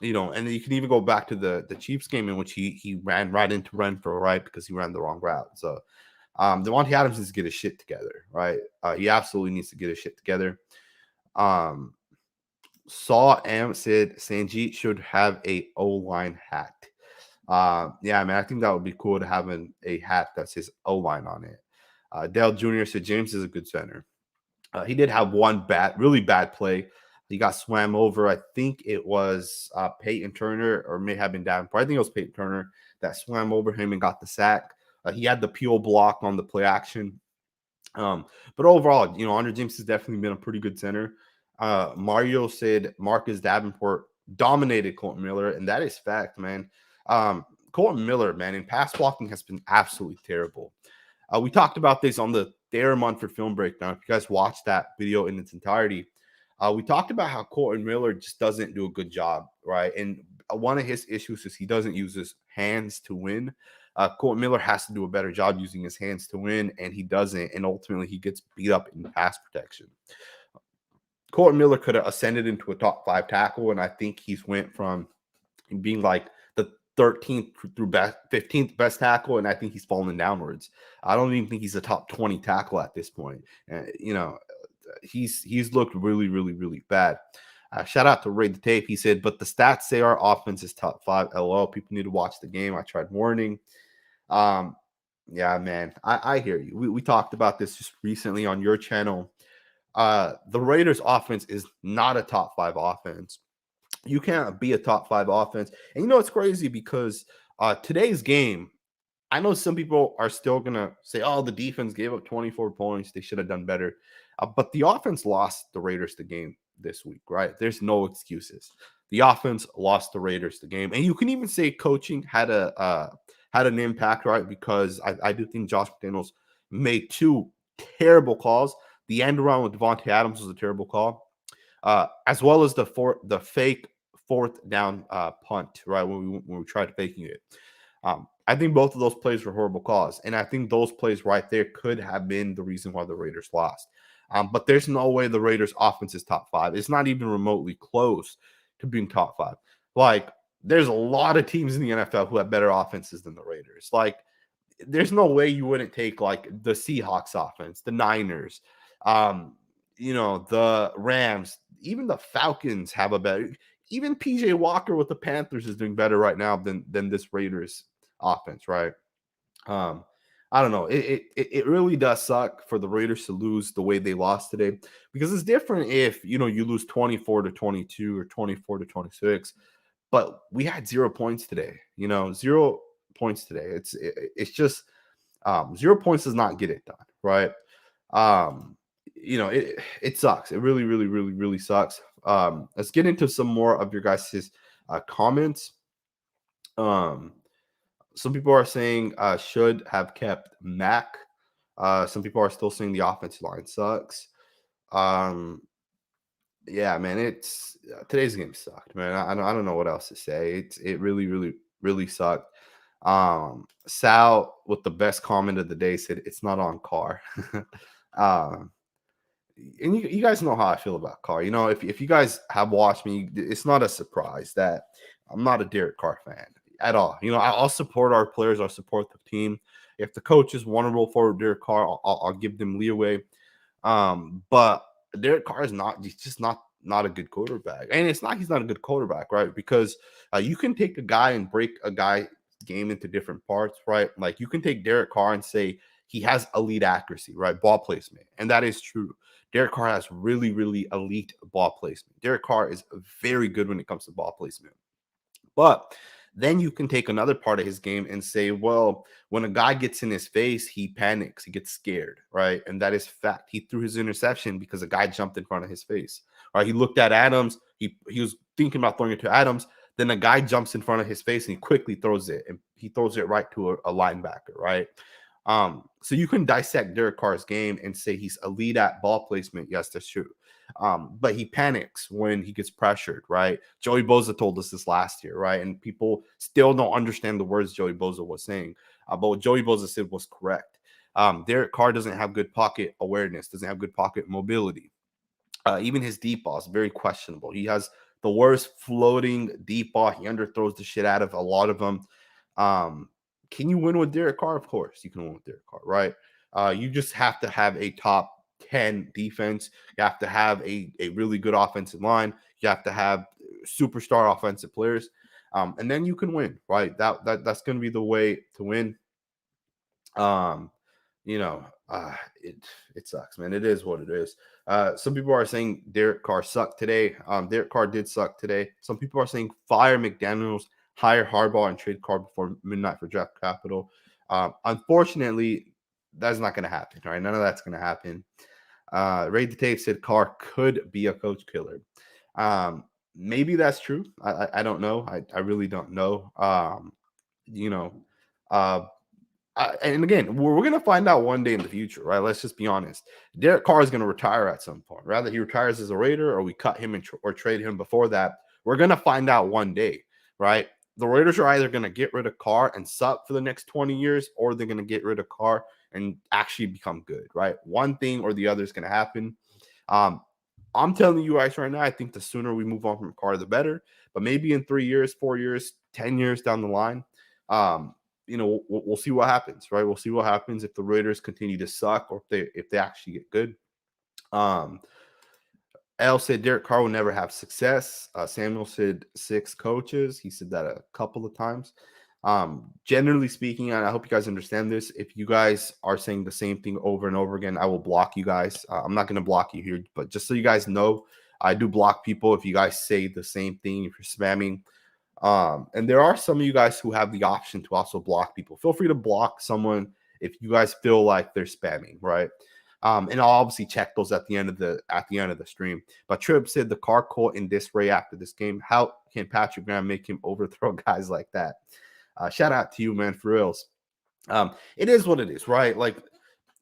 you can even go back to the Chiefs game in which he ran right into Renfro, right, because he ran the wrong route. So Devonte Adams needs to get his shit together, right? He absolutely needs to get his shit together. Saw M said Sanjeet should have a O-line hat. Yeah, man, I think that would be cool to have a hat that says O-line on it. Dale Jr. said James is a good center. He did have one really bad play. He got swam over. I think it was Peyton Turner, or may have been Davenport. I think it was Peyton Turner that swam over him and got the sack. He had the peel block on the play action. But overall, Andre James has definitely been a pretty good center. Mario said Marcus Davenport dominated Colton Miller, and that is fact, man. Colton Miller, man, in pass blocking has been absolutely terrible. We talked about this on the Thayer Munford film breakdown. If you guys watched that video in its entirety, we talked about how Colton Miller just doesn't do a good job, right? And one of his issues is he doesn't use his hands to win. Colton Miller has to do a better job using his hands to win, and he doesn't. And ultimately, he gets beat up in pass protection. Colton Miller could have ascended into a top 5 tackle, and I think he's went from being like the 13th through 15th best tackle, and I think he's fallen downwards. I don't even think he's a top 20 tackle at this point. He's looked really, really, really bad. Shout out to Ray the Tape. He said, but the stats say our offense is top 5. LOL. People need to watch the game. I tried warning. Yeah, man, I hear you. We talked about this just recently on your channel. The Raiders offense is not a top 5 offense. You can't be a top 5 offense. And it's crazy because today's game, I know some people are still going to say, oh, the defense gave up 24 points. They should have done better. But the offense lost the Raiders the game this week, right? There's no excuses. The offense lost the Raiders the game. And you can even say coaching had an impact, right? Because I do think Josh McDaniels made 2 terrible calls. The end around with Devonte Adams was a terrible call, as well as the fake 4th down punt, right, when we tried faking it. I think both of those plays were horrible calls, and I think those plays right there could have been the reason why the Raiders lost. But there's no way the Raiders' offense is top 5. It's not even remotely close to being top 5. Like, there's a lot of teams in the NFL who have better offenses than the Raiders. Like, there's no way you wouldn't take, like, the Seahawks offense, the Niners, the Rams, even the Falcons have a better. Even PJ Walker with the Panthers is doing better right now than this Raiders offense, right? I don't know. It really does suck for the Raiders to lose the way they lost today, because it's different if you lose 24-22 or 24-26, but we had 0 points today. 0 points today. It's just 0 points does not get it done, right? It sucks. It really, really, really, really sucks. Let's get into some more of your guys' comments. Some people are saying should have kept Mac. Some people are still saying the offensive line sucks. Yeah, man, it's today's game sucked, man. I don't know what else to say. It really, really, really sucked. Sal with the best comment of the day said it's not on Carr. And you guys know how I feel about Carr. If you guys have watched me, it's not a surprise that I'm not a Derek Carr fan at all. I'll support our players. I'll support the team. If the coaches want to roll forward Derek Carr, I'll give them leeway. But Derek Carr is he's just not a good quarterback. And it's not he's not a good quarterback, right? Because you can take a guy and break a guy game into different parts, right? Like, you can take Derek Carr and say he has elite accuracy, right? Ball placement. And that is true. Derek Carr has really, really elite ball placement. Derek Carr is very good when it comes to ball placement. But then you can take another part of his game and say, well, when a guy gets in his face, he panics, he gets scared, right? And that is fact. He threw his interception because a guy jumped in front of his face. Right? He looked at Adams. He was thinking about throwing it to Adams. Then a guy jumps in front of his face and he quickly throws it. And he throws it right to a linebacker, right? So you can dissect Derek Carr's game and say he's elite at ball placement. Yes, that's true. But he panics when he gets pressured, right? Joey Bosa told us this last year, right? And people still don't understand the words Joey Bosa was saying. But what Joey Bosa said was correct. Derek Carr doesn't have good pocket awareness, doesn't have good pocket mobility. Even his deep ball is very questionable. He has the worst floating deep ball. He underthrows the shit out of a lot of them. Can you win with Derek Carr? Of course, you can win with Derek Carr, right? You just have to have a top 10 defense. You have to have a really good offensive line. You have to have superstar offensive players. And then you can win, right? That's going to be the way to win. You know, it sucks, man. It is what it is. Some people are saying Derek Carr sucked today. Derek Carr did suck today. Some people are saying fire McDaniels, hire Harbaugh, and trade Carr before midnight for draft capital. Unfortunately, that's not going to happen. Right? None of that's going to happen. Ray the Tape said Carr could be a coach killer. Maybe that's true. I don't know. I really don't know. You know, and again, we're going to find out one day in the future, right? Let's just be honest. Derek Carr is going to retire at some point. Rather he retires as a Raider or we cut him or trade him before that. We're going to find out one day, right? The Raiders are either going to get rid of Carr and suck for the next 20 years, or they're going to get rid of Carr and actually become good, right? One thing or the other is going to happen. I'm telling you guys right now, I think the sooner we move on from Carr, the better. But maybe in 3 years, 4 years, 10 years down the line, we'll see what happens, right? We'll see what happens if the Raiders continue to suck or if they actually get good. L said Derek Carr will never have success. Samuel said 6 coaches. He said that a couple of times. Generally speaking, and I hope you guys understand this, if you guys are saying the same thing over and over again, I will block you guys. I'm not going to block you here, but just so you guys know, I do block people if you guys say the same thing, if you're spamming. And there are some of you guys who have the option to also block people. Feel free to block someone if you guys feel like they're spamming, right? And I'll obviously check those at the end of the stream. But Trib said the Carr quote in disarray after this game. How can Patrick Graham make him overthrow guys like that? Shout out to you, man, for reals. It is what it is, right? Like,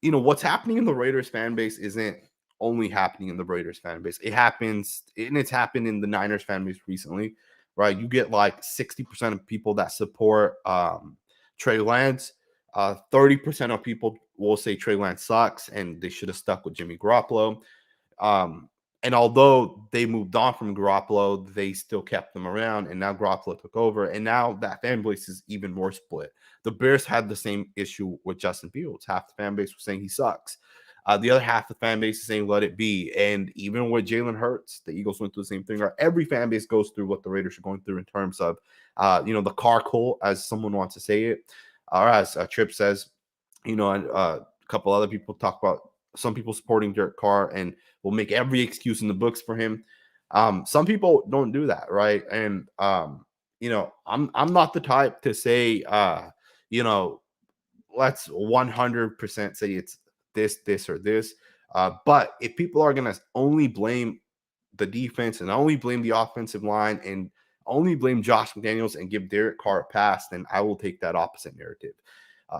what's happening in the Raiders fan base isn't only happening in the Raiders fan base. It happens, and it's happened in the Niners fan base recently, right? You get like 60% of people that support Trey Lance. 30% of people will say Trey Lance sucks and they should have stuck with Jimmy Garoppolo. And although they moved on from Garoppolo, they still kept them around, and now Garoppolo took over, and now that fan base is even more split. The Bears had the same issue with Justin Fields. Half the fan base was saying he sucks. The other half of the fan base is saying let it be. And even with Jalen Hurts, the Eagles went through the same thing. Every fan base goes through what the Raiders are going through in terms of, the Carr cult, as someone wants to say it, or as Tripp says, and a couple other people talk about some people supporting Derek Carr and will make every excuse in the books for him. Some people don't do that, right? And I'm not the type to say, let's 100% say it's this, or this. But if people are going to only blame the defense and only blame the offensive line and only blame Josh McDaniels and give Derek Carr a pass, then I will take that opposite narrative.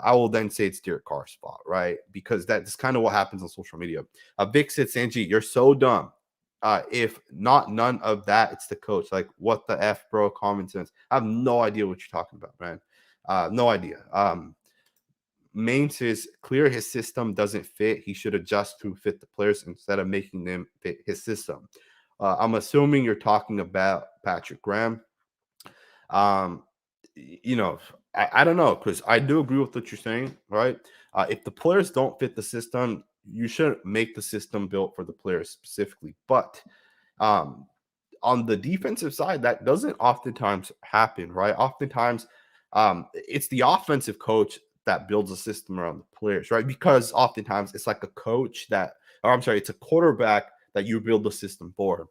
I will then say it's Derek Carr's fault, right? Because that's kind of what happens on social media. Vic said, Sanji, you're so dumb. If not none of that, it's the coach. Like, what the F, bro? Common sense. I have no idea what you're talking about, man. No idea. Main says, clear his system doesn't fit. He should adjust to fit the players instead of making them fit his system. I'm assuming you're talking about Patrick Graham. I don't know, because I do agree with what you're saying, right? If the players don't fit the system, you shouldn't make the system built for the players specifically. But on the defensive side, that doesn't oftentimes happen, right? Oftentimes, it's the offensive coach that builds a system around the players, right? Because oftentimes it's like a coach that, or I'm sorry, it's a quarterback that you build the system for.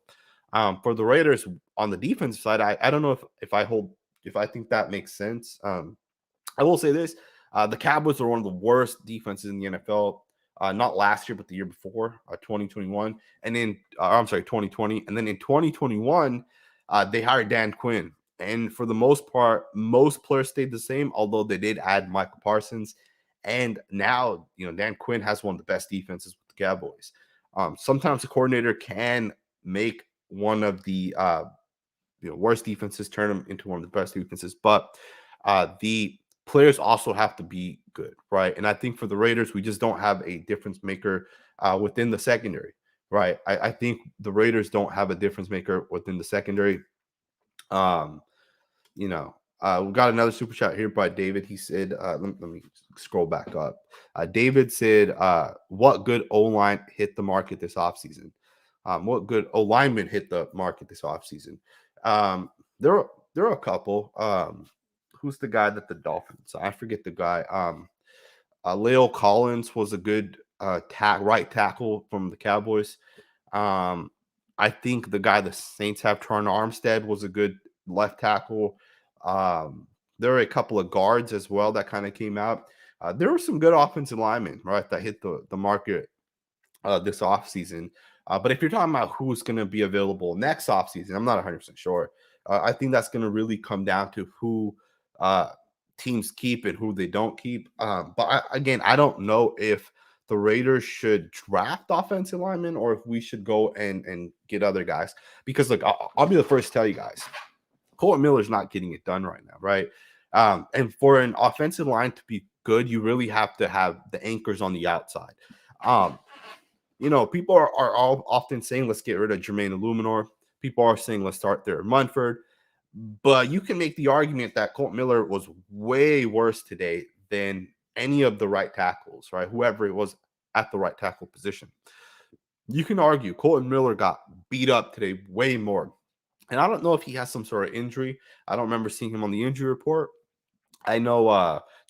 For the Raiders on the defensive side, I don't know if I think that makes sense. I will say this: the Cowboys are one of the worst defenses in the NFL. Not last year, but the year before, 2021, and then I'm sorry, 2020, and then in 2021, they hired Dan Quinn, and for the most part, most players stayed the same, although they did add Michael Parsons, and now Dan Quinn has one of the best defenses with the Cowboys. Sometimes a coordinator can make one of the worst defenses turn them into one of the best defenses, but the players also have to be good, right? And I think for the Raiders, we just don't have a difference maker within the secondary, right? I think the Raiders don't have a difference maker within the secondary. Um, we got another super chat here by David. He said, let me scroll back up. David said, what good O-line hit the market this offseason? What good O-lineman hit the market this offseason? There are a couple. Who's the guy that the Dolphins? I forget the guy. Leo Collins was a good right tackle from the Cowboys. Um, I think the guy the Saints have, Tron Armstead, was a good left tackle. There are a couple of guards as well that kind of came out. There were some good offensive linemen, right, that hit the market this offseason. But if you're talking about who's going to be available next offseason, I'm not 100% sure. I think that's going to really come down to who teams keep and who they don't keep. Again, I don't know if the Raiders should draft offensive linemen or if we should go and get other guys. Because, look, I'll be the first to tell you guys, Colton Miller's not getting it done right now, right? And for an offensive line to be good, you really have to have the anchors on the outside. People are all often saying, let's get rid of Jermaine Illuminor. People are saying, let's start there at Munford. But you can make the argument that Colton Miller was way worse today than any of the right tackles, right? Whoever it was at the right tackle position. You can argue Colton Miller got beat up today way more. And I don't know if he has some sort of injury. I don't remember seeing him on the injury report. I know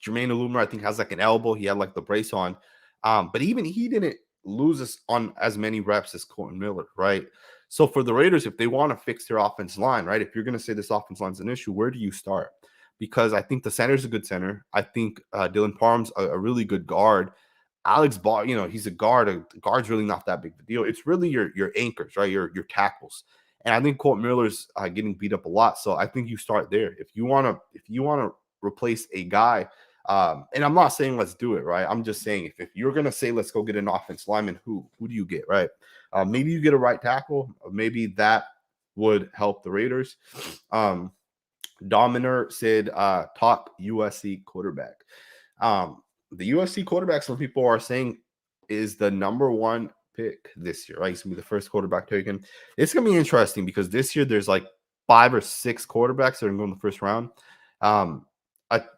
Jermaine Illuminor, I think, has like an elbow. He had like the brace on. But even he didn't lose us on as many reps as Colton Miller, right? So for the Raiders, if they want to fix their offense line, right? If you're going to say this offense line is an issue, where do you start? Because I think the center is a good center. I think Dylan Parham's a really good guard. Alex Ball, he's a guard. A guard's really not that big of a deal. It's really your anchors, right? Your tackles. And I think Colton Miller's getting beat up a lot. So I think you start there. If you want to replace a guy, and I'm not saying let's do it, right? I'm just saying if you're gonna say let's go get an offense lineman, who do you get, right? Maybe you get a right tackle. Maybe that would help the Raiders. Dominer said, talk USC quarterback. The USC quarterback, some people are saying, is the number one pick this year, right? He's gonna be the first quarterback taken. It's gonna be interesting because this year there's like 5 or 6 quarterbacks that are going to go in the first round.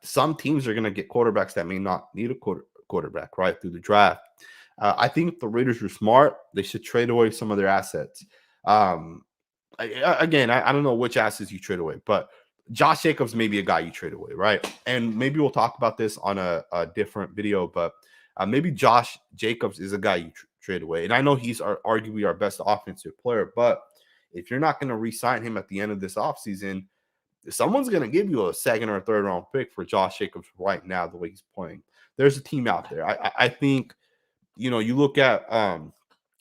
Some teams are going to get quarterbacks that may not need a quarterback right through the draft. I think if the Raiders are smart, they should trade away some of their assets. I don't know which assets you trade away, but Josh Jacobs may be a guy you trade away, right? And maybe we'll talk about this on a different video, but maybe Josh Jacobs is a guy you trade away. And I know he's arguably our best offensive player, but if you're not going to re-sign him at the end of this offseason, someone's going to give you a second or a third round pick for Josh Jacobs right now, the way he's playing. There's a team out there. I think, you look at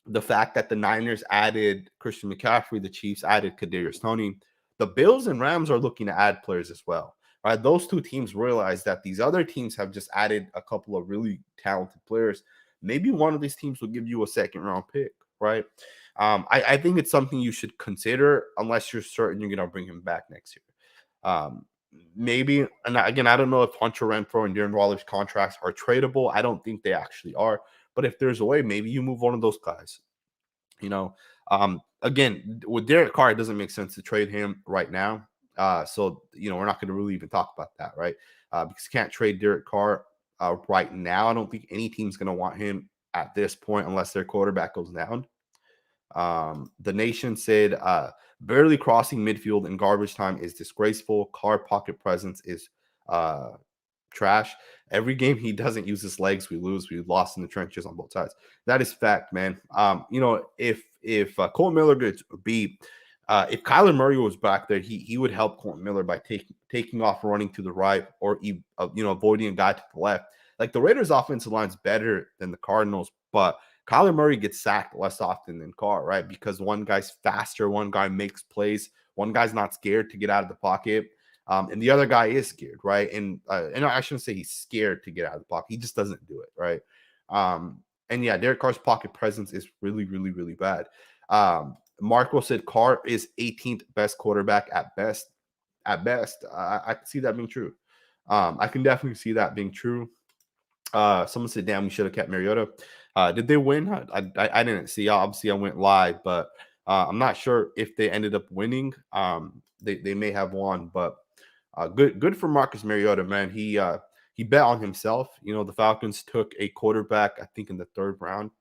the fact that the Niners added Christian McCaffrey, the Chiefs added Kadarius Toney. The Bills and Rams are looking to add players as well, right? Those two teams realize that these other teams have just added a couple of really talented players. Maybe one of these teams will give you a second round pick, right? I think it's something you should consider unless you're certain you're going to bring him back next year. Maybe, and again, I don't know if Hunter Renfrow and Darren Waller's contracts are tradable. I don't think they actually are. But if there's a way, maybe you move one of those guys. Again, with Derek Carr, it doesn't make sense to trade him right now. So we're not going to really even talk about that, right? Because you can't trade Derek Carr right now. I don't think any team's going to want him at this point unless their quarterback goes down. The Nation said, barely crossing midfield in garbage time is disgraceful. Carr pocket presence is trash. Every game he doesn't use his legs, we lose. We lost in the trenches on both sides. That is fact, man. If Cole Miller gets beat, if Kyler Murray was back there, he would help Colton Miller by taking off, running to the right, or avoiding a guy to the left. Like the Raiders' offensive line is better than the Cardinals, but Kyler Murray gets sacked less often than Carr, right? Because one guy's faster, one guy makes plays, one guy's not scared to get out of the pocket. And the other guy is scared, right? And I shouldn't say he's scared to get out of the pocket. He just doesn't do it, right? And yeah, Derek Carr's pocket presence is really, really, really bad. Marco said Carr is 18th best quarterback at best. At best, I can see that being true. I can definitely see that being true. Someone said, "Damn, we should have kept Mariota." Did they win? I didn't see. Obviously, I went live, but I'm not sure if they ended up winning. They may have won, but good for Marcus Mariota, man. He bet on himself. The Falcons took a quarterback, I think, in the 3rd round,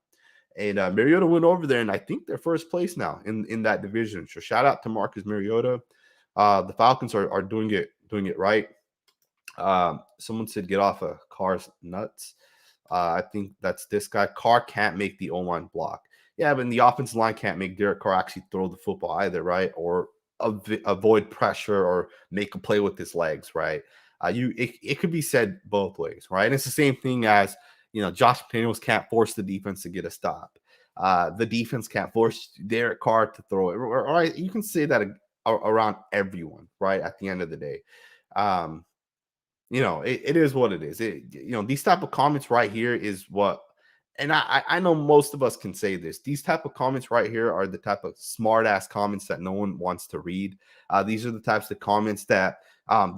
and Mariota went over there, and I think they're first place now in that division. So shout out to Marcus Mariota. The Falcons are doing it right. Someone said get off of Carr's nuts. I think that's this guy. Carr can't make the O-line block. Yeah, but the offensive line can't make Derek Carr actually throw the football either, right? Or avoid pressure or make a play with his legs, right? It could be said both ways, right? And it's the same thing as Josh McDaniels can't force the defense to get a stop. The defense can't force Derek Carr to throw it. Right? You can say that around everyone, right? At the end of the day. It is what it is. These type of comments right here is what, and I know most of us can say this. These type of comments right here are the type of smart ass comments that no one wants to read. These are the types of comments that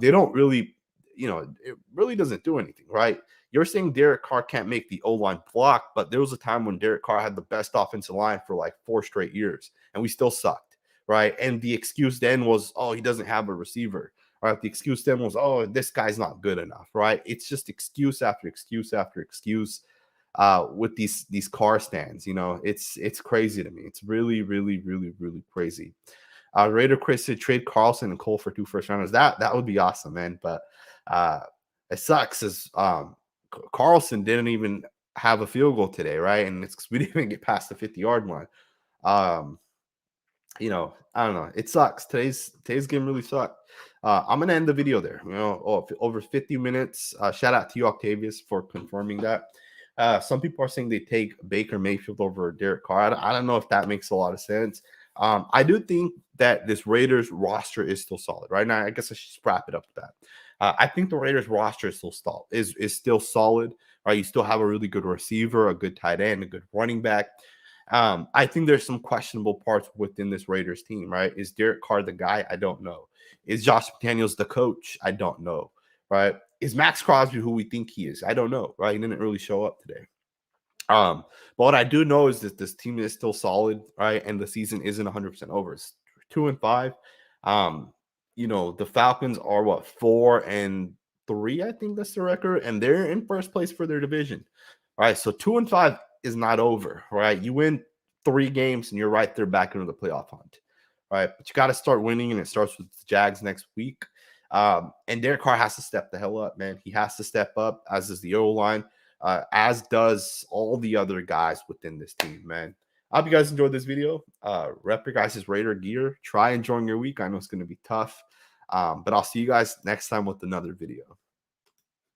they don't really, it really doesn't do anything, right? You're saying Derek Carr can't make the O-line block, but there was a time when Derek Carr had the best offensive line for like 4 straight years, and we still sucked, right? And the excuse then was, oh, he doesn't have a receiver. Right, the excuse then was, oh, this guy's not good enough, right? It's just excuse after excuse after excuse with these car stands. It's crazy to me. It's really, really, really, really crazy. Raider Chris said trade Carlson and Cole for 2 first-rounders. That would be awesome, man. But it sucks as Carlson didn't even have a field goal today, right? And we didn't even get past the 50-yard line. I don't know. It sucks. Today's game really sucked. I'm gonna end the video there. Over 50 minutes. Shout out to you, Octavius, for confirming that. Some people are saying they take Baker Mayfield over Derek Carr. I don't know if that makes a lot of sense. I do think that this Raiders roster is still solid. Right now, I guess I should just wrap it up with that. I think the Raiders roster is still solid. Right, you still have a really good receiver, a good tight end, a good running back. I think there's some questionable parts within this Raiders team, right? Is Derek Carr the guy? I don't know. Is Josh McDaniels the coach? I don't know, right? Is Max Crosby who we think he is? I don't know, right? He didn't really show up today. But what I do know is that this team is still solid, right? And the season isn't 100% over. It's 2-5. The Falcons are 4-3, I think that's the record, and they're in first place for their division. All right, so 2-5 is not over, right? You win 3 games and you're right there back into the playoff hunt, right? But you got to start winning, and it starts with the Jags next week. And Derek Carr has to step the hell up, man. He has to step up, as does the O-line, as does all the other guys within this team, man. I hope you guys enjoyed this video. Rep your guys' Raider gear. Try enjoying your week. I know it's going to be tough, but I'll see you guys next time with another video.